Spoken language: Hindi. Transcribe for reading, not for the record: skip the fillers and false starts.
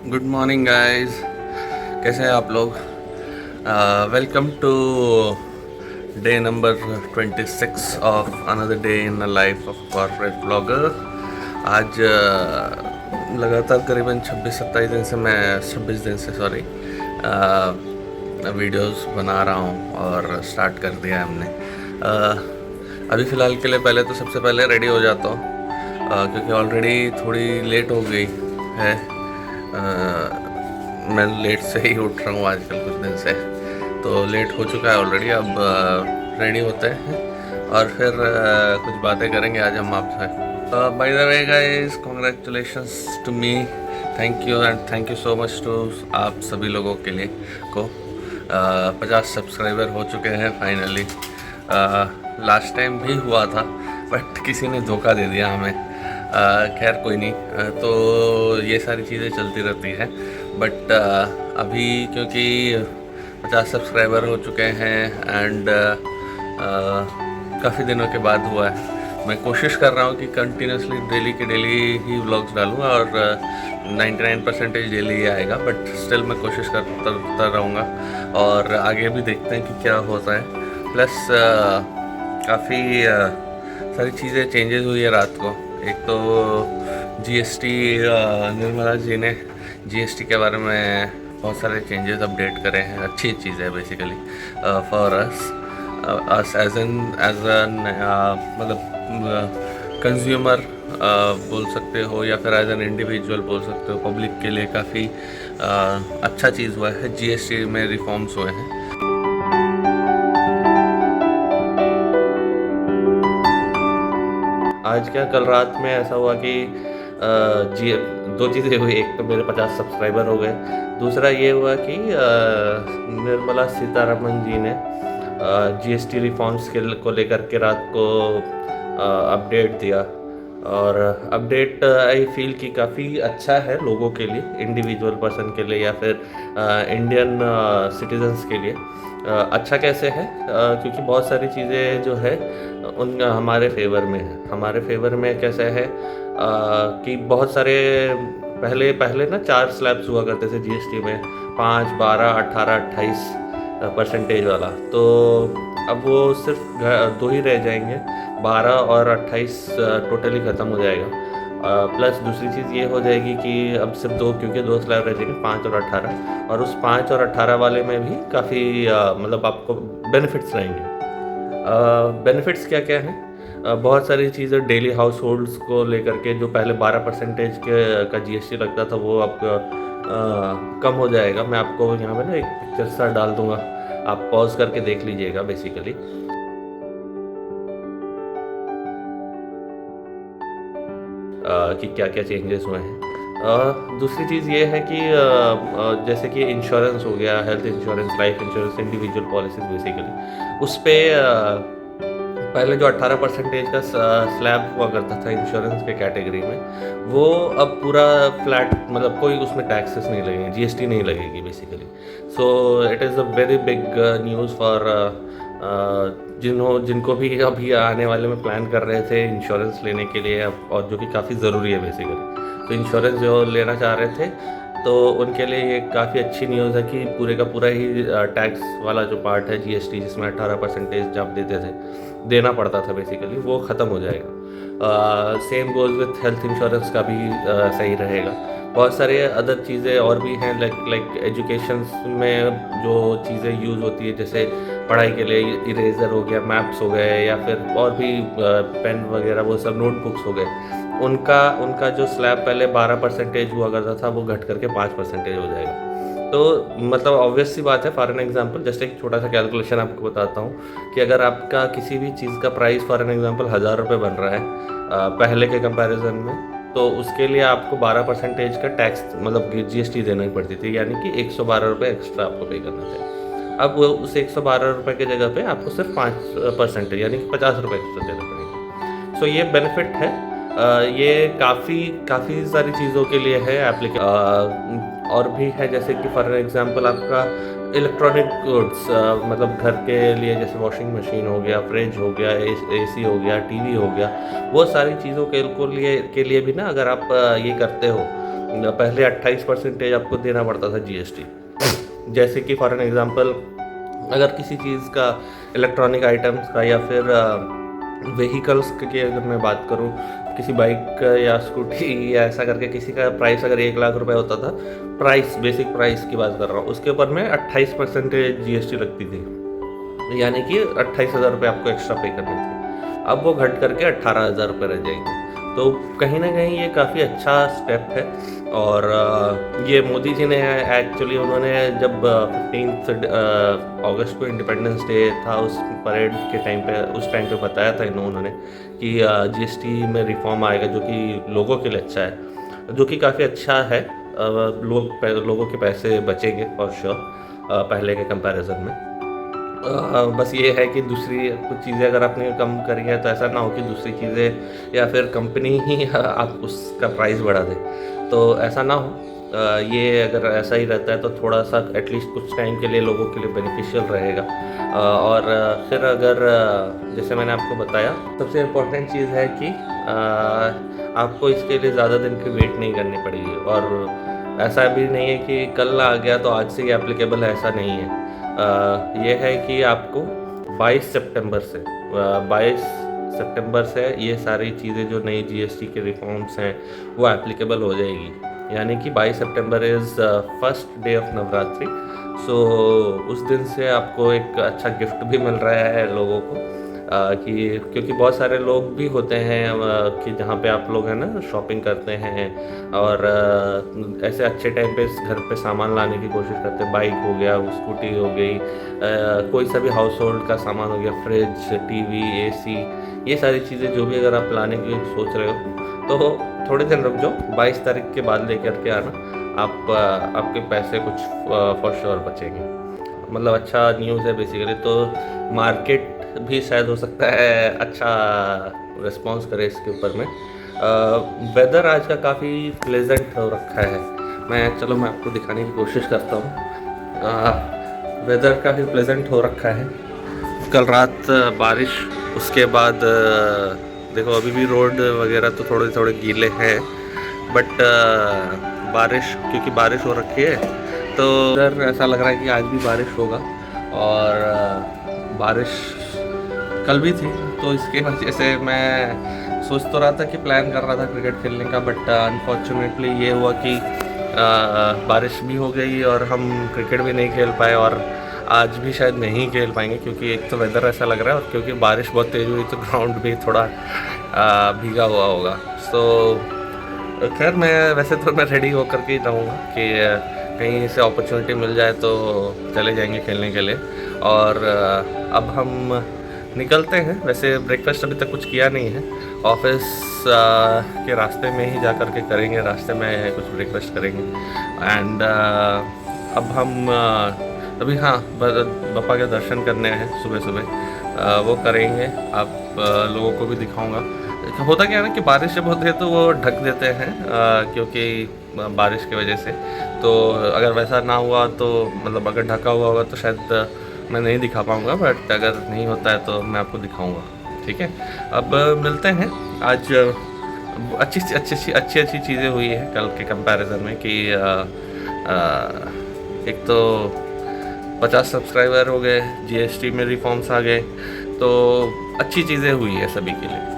गुड मॉर्निंग गाइस, कैसे हैं आप लोग। Welcome to day number 26 of another day in the life of corporate blogger. आज लगातार करीबन 26-27 दिन से मैं 26 दिन से सॉरी वीडियोस बना रहा हूँ और स्टार्ट कर दिया है हमने। अभी फ़िलहाल के लिए पहले तो सबसे पहले रेडी हो जाता हूँ क्योंकि ऑलरेडी थोड़ी लेट हो गई है। मैं लेट से ही उठ रहा हूँ आजकल कुछ दिन से, तो लेट हो चुका है ऑलरेडी। अब रेडी होते हैं और फिर कुछ बातें करेंगे आज हम आपसे। By the way guys, congratulations to me, thank you and thank you so much to आप सभी लोगों के लिए को 50 सब्सक्राइबर हो चुके हैं फाइनली। लास्ट टाइम भी हुआ था बट किसी ने धोखा दे दिया हमें। खैर कोई नहीं, तो ये सारी चीज़ें चलती रहती हैं। बट अभी क्योंकि 50 सब्सक्राइबर हो चुके हैं एंड काफ़ी दिनों के बाद हुआ है, मैं कोशिश कर रहा हूँ कि कंटिन्यूसली डेली के डेली ही व्लॉग्स डालूँ और 99% डेली ही आएगा। बट स्टिल मैं कोशिश करता रहूँगा और आगे भी देखते हैं कि क्या होता है। प्लस काफ़ी सारी चीज़ें चेंजेस हुई है रात को। एक तो जीएसटी, निर्मला जी ने जीएसटी के बारे में बहुत सारे चेंजेस अपडेट करे हैं। अच्छी चीज़ है basically for us as an मतलब कंज्यूमर बोल सकते हो या फिर एज एन इंडिविजुअल बोल सकते हो। पब्लिक के लिए काफ़ी अच्छा चीज़ हुआ है, जीएसटी में रिफॉर्म्स हुए हैं। आज क्या, कल रात में ऐसा हुआ कि जी दो चीज़ें हुई। एक तो मेरे 50 सब्सक्राइबर हो गए, दूसरा ये हुआ कि निर्मला सीतारमण जी ने जीएसटी रिफॉर्म्स को लेकर के रात को अपडेट दिया। और अपडेट आई फील कि काफ़ी अच्छा है लोगों के लिए, इंडिविजुअल पर्सन के लिए या फिर इंडियन सिटीजन्स के लिए। अच्छा कैसे है, क्योंकि बहुत सारी चीज़ें जो है उन हमारे फेवर में है। हमारे फेवर में कैसे है कि बहुत सारे पहले पहले ना 4 स्लैब्स हुआ करते थे जीएसटी में, 5, 12, 18, 28% वाला। तो अब वो सिर्फ 2 ही रह जाएंगे, 12 और 28 टोटली ख़त्म हो जाएगा। प्लस दूसरी चीज़ ये हो जाएगी कि अब सिर्फ 2, क्योंकि 2 स्लैब रह जाएंगे, 5 और 18। और उस 5 और 18 वाले में भी काफ़ी मतलब आपको बेनिफिट्स रहेंगे। बेनिफिट्स क्या क्या हैं? बहुत सारी चीज़ें डेली हाउस होल्ड्स को लेकर के, जो पहले 12% का जीएसटी लगता था वो अब कम हो जाएगा। मैं आपको यहाँ पे ना एक पिक्चर सा डाल दूँगा, आप पॉज करके देख लीजिएगा बेसिकली कि क्या क्या चेंजेस हुए हैं। दूसरी चीज़ ये है कि जैसे कि इंश्योरेंस हो गया, health insurance, life insurance, individual policies basically, उस पर पहले जो 18% का स्लैब हुआ करता था इंश्योरेंस के कैटेगरी में, वो अब पूरा फ्लैट, मतलब कोई उसमें टैक्सेस नहीं लगेंगे, जीएसटी नहीं लगेगी basically. So it is a very big news for जिनको भी अभी आने वाले में प्लान कर रहे थे इंश्योरेंस लेने के लिए, और जो कि काफ़ी ज़रूरी है बेसिकली। तो इंश्योरेंस जो लेना चाह रहे थे तो उनके लिए ये काफ़ी अच्छी न्यूज़ है कि पूरे का पूरा ही टैक्स वाला जो पार्ट है जीएसटी, जिसमें 18% जब देते थे, देना पड़ता था बेसिकली, वो ख़त्म हो जाएगा। Same goes with health insurance का भी सही रहेगा। बहुत सारे अदर चीज़ें और भी हैं, लाइक एजुकेशन में जो चीज़ें यूज़ होती है, जैसे पढ़ाई के लिए इरेज़र हो गया, मैप्स हो गए, या फिर और भी पेन वगैरह, वो सब नोटबुक्स हो गए, उनका जो स्लैब पहले 12% हुआ करता था, वो घट करके 5% हो जाएगा। तो मतलब ऑब्वियस सी बात है, फॉर एन एग्जांपल जस्ट एक छोटा सा कैलकुलेशन आपको बताता हूँ कि अगर आपका किसी भी चीज़ का प्राइस फॉर एन एग्जांपल 1000 रुपये बन रहा है पहले के कंपैरिजन में, तो उसके लिए आपको 12% का टैक्स, मतलब जीएसटी देना पड़ती थी, यानी कि 112 रुपये एक्स्ट्रा आपको पे करना था। अब वो उस 112 रुपये की जगह पे आपको सिर्फ 5% यानी कि 50 रुपये एक्स्ट्रा देना पड़ेगा। सो ये बेनिफिट है। ये काफ़ी सारी चीज़ों के लिए है और भी है, जैसे कि फॉर एग्जांपल आपका इलेक्ट्रॉनिक गुड्स, मतलब घर के लिए, जैसे वॉशिंग मशीन हो गया, फ्रिज हो गया, एसी हो गया, टीवी हो गया, वो सारी चीज़ों के लिए भी ना, अगर आप ये करते हो पहले 28% आपको देना पड़ता था जीएसटी। जैसे कि फॉर एन एग्जांपल, अगर किसी चीज़ का, इलेक्ट्रॉनिक आइटम्स का या फिर व्हीकल्स की अगर मैं बात करूं, किसी बाइक या स्कूटी या ऐसा करके किसी का प्राइस अगर 1 लाख रुपए होता था, प्राइस, बेसिक प्राइस की बात कर रहा हूँ, उसके ऊपर में 28% जीएसटी लगती थी, यानी कि 28,000 रुपये आपको एक्स्ट्रा पे करने थे। अब वो घट करके 18,000 रुपये रह जाएंगे। तो कहीं ना कहीं ये काफ़ी अच्छा स्टेप है। और ये मोदी जी ने एक्चुअली, उन्होंने जब 15 अगस्त को इंडिपेंडेंस डे था, उस परेड के टाइम पे, उस टाइम पे बताया था उन्होंने कि जीएसटी में रिफॉर्म आएगा जो कि लोगों के लिए अच्छा है, जो कि काफ़ी अच्छा है। लोगों के पैसे बचेंगे फॉर श्योर पहले के कंपैरिजन में। बस ये है कि दूसरी कुछ चीज़ें अगर आपने कम करी है तो ऐसा ना हो कि दूसरी चीज़ें या फिर कंपनी ही आप उसका प्राइस बढ़ा दे, तो ऐसा ना हो। ये अगर ऐसा ही रहता है तो थोड़ा सा एटलीस्ट कुछ टाइम के लिए लोगों के लिए बेनिफिशियल रहेगा। और फिर अगर जैसे मैंने आपको बताया, सबसे इम्पोर्टेंट चीज़ है कि आपको इसके लिए ज़्यादा दिन की वेट नहीं करनी पड़ेगी। और ऐसा भी नहीं है कि कल आ गया तो आज से ही एप्लीकेबल है, ऐसा नहीं है। ये है कि आपको 22 सितंबर से ये सारी चीज़ें जो नई जीएसटी के रिफॉर्म्स हैं वो एप्लीकेबल हो जाएगी। यानी कि 22 सितंबर is first day of Navratri. So उस दिन से आपको एक अच्छा गिफ्ट भी मिल रहा है लोगों को, कि क्योंकि बहुत सारे लोग भी होते हैं कि जहाँ पे आप लोग हैं ना शॉपिंग करते हैं और ऐसे अच्छे टाइम पे घर पे सामान लाने की कोशिश करते हैं। बाइक हो गया, स्कूटी हो गई, कोई सा भी हाउस होल्ड का सामान हो गया, फ्रिज, टीवी, एसी, ये सारी चीज़ें जो भी अगर आप लाने की सोच रहे हो तो थोड़े दिन रुक जाओ, 22 तारीख के बाद लेकर के आना। आपके पैसे कुछ फॉर श्योर बचेंगे। मतलब अच्छा न्यूज़ है बेसिकली। तो मार्केट भी शायद हो सकता है अच्छा रिस्पॉन्स करे इसके ऊपर में। वेदर आज का काफ़ी प्लेजेंट हो रखा है। मैं आपको दिखाने की कोशिश करता हूँ। वेदर काफ़ी प्लेजेंट हो रखा है। कल रात बारिश, उसके बाद देखो अभी भी रोड वगैरह तो थोड़े थोड़े गीले हैं, बट बारिश, क्योंकि बारिश हो रखी है तो इधर ऐसा लग रहा है कि आज भी बारिश होगा। और बारिश कल भी थी, तो इसके वजह से मैं सोच तो रहा था कि प्लान कर रहा था क्रिकेट खेलने का, बट अनफॉर्चुनेटली ये हुआ कि बारिश भी हो गई और हम क्रिकेट भी नहीं खेल पाए, और आज भी शायद नहीं खेल पाएंगे क्योंकि एक तो वेदर ऐसा लग रहा है और क्योंकि बारिश बहुत तेज़ हुई तो ग्राउंड भी थोड़ा भीगा हुआ होगा। सो खैर, वैसे तो मैं रेडी होकर के ही रहूँगा कि कहीं से अपॉर्चुनिटी मिल जाए तो चले जाएंगे खेलने के लिए। और अब हम निकलते हैं। वैसे ब्रेकफास्ट अभी तक कुछ किया नहीं है, ऑफिस के रास्ते में ही जा कर के करेंगे, रास्ते में कुछ ब्रेकफास्ट करेंगे। एंड अब हम अभी बापा के दर्शन करने हैं सुबह सुबह, वो करेंगे। आप लोगों को भी दिखाऊंगा। होता क्या है ना कि बारिश जब होती है तो वो ढक देते हैं, क्योंकि बारिश की वजह से। तो अगर वैसा ना हुआ तो मतलब अगर ढका हुआ होगा तो शायद मैं नहीं दिखा पाऊँगा, बट अगर नहीं होता है तो मैं आपको दिखाऊँगा। ठीक है, अब मिलते हैं। आज अच्छी चीज़ें हुई है कल के कंपैरिजन में कि एक तो 50 सब्सक्राइबर हो गए, जीएसटी में रिफॉर्म्स आ गए, तो अच्छी चीज़ें हुई है सभी के लिए।